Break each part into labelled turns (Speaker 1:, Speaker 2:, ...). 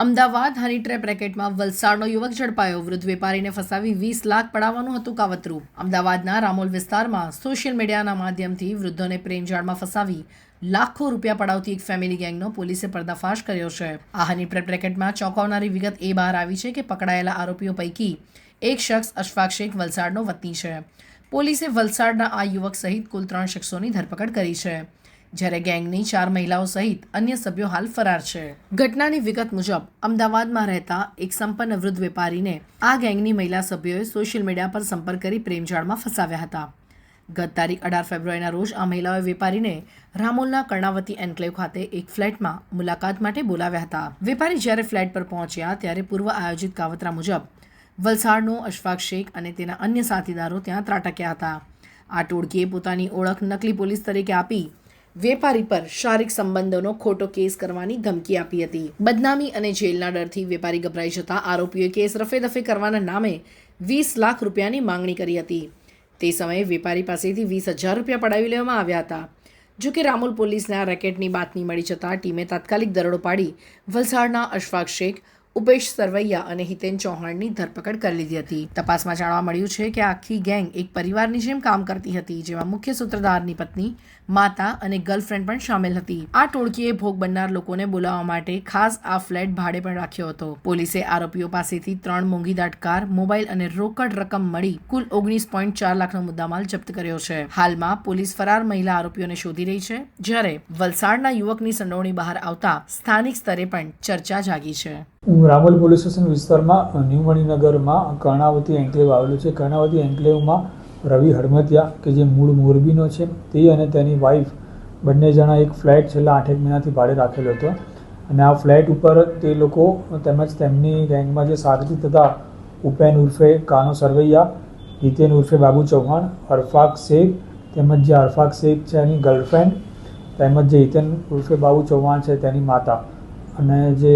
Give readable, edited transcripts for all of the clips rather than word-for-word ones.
Speaker 1: અમદાવાદ હની trap રેકેટમાં વલસાડનો યુવક ઝડપાયો. વૃદ્ધ વેપારીને ફસાવી 20 લાખ પડાવવાનું હતું કાવતરું. અમદાવાદના રામોલ વિસ્તારમાં સોશિયલ મીડિયાના માધ્યમથી વૃદ્ધોને પ્રેમજાળમાં ફસાવી લાખો રૂપિયા પડાવતી એક ફેમિલી ગેંગનો પોલીસે પર્દાફાશ કર્યો છે. આ હની ટ્રેપ રેકેટમાં ચોંકાવનારી વિગત એ બહાર આવી છે કે પકડાયેલા આરોપીઓ પૈકી એક શખ્સ અશફાક શેખ વલસાડનો વતની છે. પોલીસે વલસાડના આ યુવક સહિત કુલ 3 શખ્સોની ધરપકડ કરી છે, જ્યારે ગેંગની 4 મહિલાઓ સહિત અન્ય સભ્યો હાલ ફરાર છે. ઘટનાની વિગત મુજબ અમદાવાદમાં રહેતા એક સંપન્ન વૃદ્ધ વેપારીને આ ગેંગની મહિલા સભ્યોએ સોશિયલ મીડિયા પર સંપર્ક કરી પ્રેમજાળમાં ફસાવ્યા હતા. ગત તારીખ 18 ફેબ્રુઆરીના રોજ આ મહિલાઓએ વેપારીને રામોલના કર્ણાવતી એન્કલેવ ખાતે એક ફ્લેટમાં મુલાકાત માટે બોલાવ્યા હતા. વેપારી જ્યારે ફ્લેટ પર પહોંચ્યા ત્યારે પૂર્વ આયોજિત કાવતરા મુજબ વલસાડનો અશફાક શેખ અને તેના અન્ય સાથીદારો ત્યાં ત્રાટક્યા હતા. આ ટોળકીએ પોતાની ઓળખ નકલી પોલીસ તરીકે આપી વેપારી પર શારીરિક સંબંધોનો ખોટો કેસ કરવાની ધમકી આપી હતી. બદનામી અને જેલના ડરથી વેપારી ગભરાઈ જતા આરોપીઓએ કેસ રફેદફે કરવાના નામે 20 લાખ રૂપિયાની માંગણી કરી હતી. તે સમયે વેપારી પાસેથી 20,000 રૂપિયા પડાવી લેવામાં આવ્યા હતા. જોકે રામોલ પોલીસને આ રેકેટની બાતમી મળી જતાં ટીમે તાત્કાલિક દરોડો પાડી વલસાડના અશફાક શેખ, ઉપેશ સરવૈયા અને હિતેન ચૌહાણની ધરપકડ કરી લીધી હતી. તપાસમાં જાણવા મળ્યું છે કે આખી ગેંગ એક પરિવારની જેમ કામ કરતી હતી, જેમાં મુખ્ય સૂત્રધારની પત્ની, માતા અને ગર્લફ્રેન્ડ પણ સામેલ હતી. આ ટોળકીએ ભોગ બનનાર લોકોને બોલાવવા માટે ખાસ આ ફ્લેટ ભાડે પણ રાખ્યો હતો. પોલીસે આરોપીઓ પાસેથી 3 મોંઘીદાટ કાર, મોબાઈલ અને રોકડ રકમ મળી કુલ 19.4 લાખનો મુદ્દામાલ જપ્ત કર્યો છે. હાલમાં પોલીસ ફરાર મહિલા આરોપીઓને શોધી રહી છે, જ્યારે વલસાડના યુવકની સંડોવણી બહાર આવતા સ્થાનિક સ્તરે પણ ચર્ચા જાગી છે.
Speaker 2: રામોલ પોલીસ સ્ટેશન વિસ્તારમાં ન્યૂ મણિનગરમાં કર્ણાવતી એન્કલેવ આવેલું છે. કર્ણાવતી એન્કલેવમાં રવિ હડમતિયા કે જે મૂળ મોરબીનો છે, તે અને તેની વાઈફ બંને જણા એક ફ્લેટ છેલ્લા 8 મહિનાથી ભાડે રાખેલો હતો. અને આ ફ્લેટ ઉપર તે લોકો તેમજ તેમની ગેંગમાં જે સાગરીત હતા ઉપેન ઉર્ફે કાનો સરવૈયા, હિતેન ઉર્ફે બાબુ ચૌહાણ, અરફાક શેખ તેમજ જે અરફાક શેખ છે એની ગર્લફ્રેન્ડ, તેમજ જે હિતેન ઉર્ફે બાબુ ચૌહાણ છે તેની માતા અને જે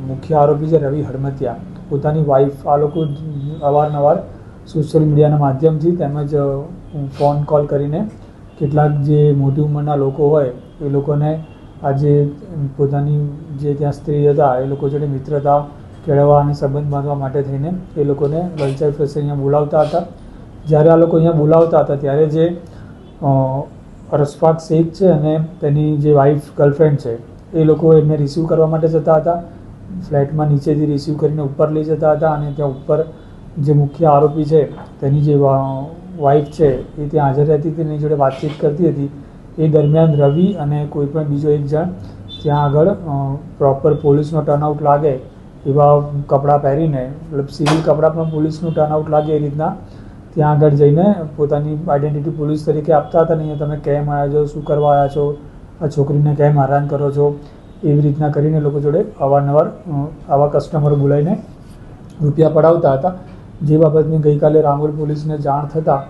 Speaker 2: મુખ્ય આરોપી છે રવિ હડમતિયા, પોતાની વાઈફ, આ લોકો અવારનવાર સોશિયલ મીડિયાના માધ્યમથી તેમજ ફોન કોલ કરીને કેટલાક જે મોટી ઉંમરના લોકો હોય એ લોકોને આજે પોતાની જે ત્યાં સ્ત્રી હતા એ લોકો જોડે મિત્રતા કેળવવા અને સંબંધ બાંધવા માટે થઈને એ લોકોને વલસાડ પાસે અહીંયા બોલાવતા હતા. જ્યારે આ લોકો અહીંયા બોલાવતા હતા ત્યારે જે અશફાક શેખ છે અને તેની જે વાઈફ ગર્લફ્રેન્ડ છે એ લોકો એમને રિસીવ કરવા માટે જતા હતા. ફ્લેટમાં નીચેથી રિસીવ કરીને ઉપર લઈ જતા હતા અને ત્યાં ઉપર જે મુખ્ય આરોપી છે તેની જે વાઈફ છે એ ત્યાં હાજર રહેતી, તેની જોડે વાતચીત કરતી હતી. એ દરમિયાન રવિ અને કોઈ પણ બીજો એક જણ ત્યાં આગળ પ્રોપર પોલીસનો ટર્નઆઉટ લાગે એવા કપડાં પહેરીને, મતલબ સિવિલ કપડાં પણ પોલીસનું ટર્નઆઉટ લાગે એ રીતના ત્યાં આગળ જઈને પોતાની આઈડેન્ટિટી પોલીસ તરીકે આપતા હતા. નહીં તમે કેમ આવ્યા છો, શું કરવા આવ્યા છો, આ છોકરીને કેમ હેરાન કરો છો, એવી રીતના કરીને લોકો જોડે અવારનવાર આવા કસ્ટમરો બોલાવીને રૂપિયા પડાવતા હતા. જે બાબતની ગઈકાલે રામોલ પોલીસને જાણ થતાં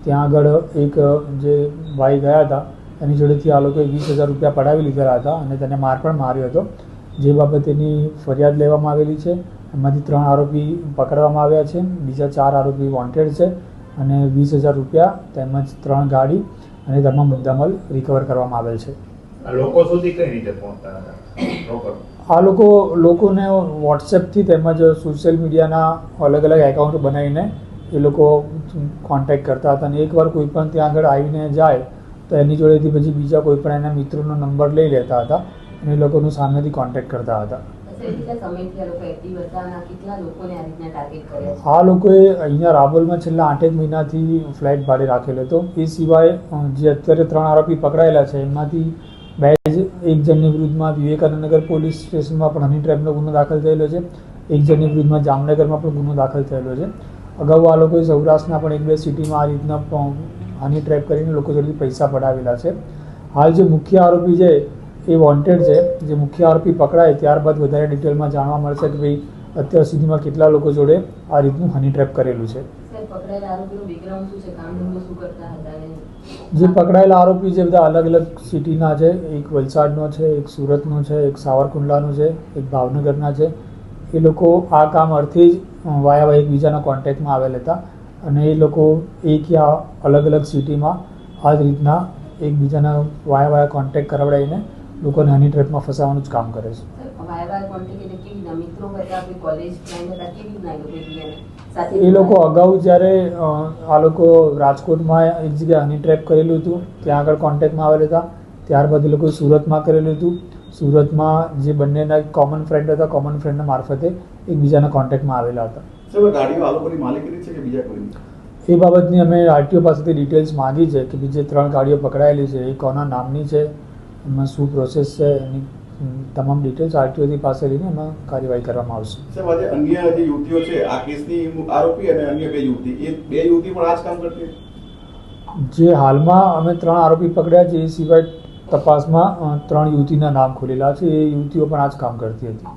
Speaker 2: ત્યાં આગળ એક જે ભાઈ ગયા હતા એની જોડેથી આ લોકોએ 20,000 રૂપિયા પડાવી લીધેલા હતા અને તેને માર પણ માર્યો હતો. જે બાબતેની ફરિયાદ લેવામાં આવેલી છે. એમાંથી 3 આરોપી પકડવામાં આવ્યા છે, બીજા 4 આરોપી વોન્ટેડ છે અને 20,000 રૂપિયા તેમજ 3 ગાડી અને તમામ મુદ્દામાલ રિકવર કરવામાં આવેલ છે.
Speaker 3: લોકો સુધી કઈ રીતે પહોંચતા હતા?
Speaker 2: આ લોકોને વોટ્સએપથી તેમજ સોશિયલ મીડિયાના અલગ અલગ એકાઉન્ટ બનાવીને એ લોકો કોન્ટેક્ટ કરતા હતા. અને એકવાર કોઈ પણ ત્યાં આગળ આવીને જાય તો એની જોડેથી પછી બીજા કોઈ પણ એના મિત્રોનો નંબર લઈ લેતા હતા અને એ લોકોનું સામેથી કોન્ટેક્ટ કરતા હતા. આ લોકોએ અહીંયા રામોલમાં છેલ્લા 8 મહિનાથી ફ્લેટ ભાડે રાખેલો હતો. એ સિવાય જે અત્યારે 3 આરોપી પકડાયેલા છે એમાંથી એક જણની વિરુદ્ધમાં વિવેકાનંદનગર પોલીસ સ્ટેશનમાં પણ હની ટ્રેપનો ગુનો દાખલ થયેલો છે. એક જણની વિરુદ્ધમાં જામનગરમાં પણ ગુનો દાખલ થયેલો છે. અગાઉ આ લોકોએ સૌરાષ્ટ્રના પણ 1-2 સિટીમાં આ રીતના હની ટ્રેપ કરીને લોકો જોડેથી પૈસા પડાવેલા છે. હાલ જે મુખ્ય આરોપી છે એ વોન્ટેડ છે. જે મુખ્ય આરોપી પકડાય ત્યારબાદ વધારે ડિટેલમાં જાણવા મળશે કે ભાઈ અત્યાર સુધીમાં કેટલા લોકો જોડે આ રીતનું હની ટ્રેપ કરેલું છે. જે પકડાયેલા આરોપી છે બધા અલગ અલગ સિટીના છે. એક વલસાડનો છે, એક સુરતનો છે, એક સાવરકુંડલાનો છે, એક ભાવનગરના છે. એ લોકો આ કામ અર્થે જ વાયા એકબીજાના કોન્ટેક્ટમાં આવેલ હતા અને એ લોકો એક યા અલગ અલગ સિટીમાં આ જ રીતના એકબીજાના વાયા કોન્ટેક્ટ કરાવડાવીને લોકોને હની ટ્રેપમાં ફસાવવાનું જ કામ કરે છે.
Speaker 4: વાયવા કોન્ટેક્ટ એટલે કેવી રીતના મિત્રો હતા, આપણી કોલેજ ફ્રેન્ડ હતા, કેવી રીતના એ લોકો એકબીજાને સાથે
Speaker 2: એ લોકો અગાઉ જ્યારે આ લોકો રાજકોટમાં એક જગ્યાએ હની ટ્રેપ કરેલું હતું ત્યાં આગળ કોન્ટેક્ટમાં આવેલા હતા. ત્યારબાદ એ લોકો સુરતમાં કરેલું હતું. સુરતમાં જે બંનેના કોમન ફ્રેન્ડ હતા, કોમન ફ્રેન્ડના મારફતે એકબીજાના કોન્ટેક્ટમાં આવેલા હતા.
Speaker 5: સર ગાડીઓ આ લોકોની માલિકીની છે કે બીજા કોઈની?
Speaker 2: એ બાબતની અમે આરટીઓ પાસેથી ડિટેલ્સ માગી છે કે બીજે 3 ગાડીઓ પકડાયેલી છે એ કોના નામની છે, એમાં શું પ્રોસેસ છે, એની તમામ ડિટેલ્સ આરટીઓથી પાસે લઈને એમાં કાર્યવાહી કરવામાં આવશે.
Speaker 5: સાહેબ આજે અન્ય જે યુવતીઓ છે આ કેસની આરોપી અને અન્ય 2 યુવતી, એ 2 યુવતી પણ આ જ કામ કરતી હતી?
Speaker 2: જે હાલમાં અમે 3 આરોપી પકડ્યા છે એ સિવાય તપાસમાં 3 યુવતીના નામ ખોલેલા છે. એ યુવતીઓ પણ આ જ કામ કરતી હતી.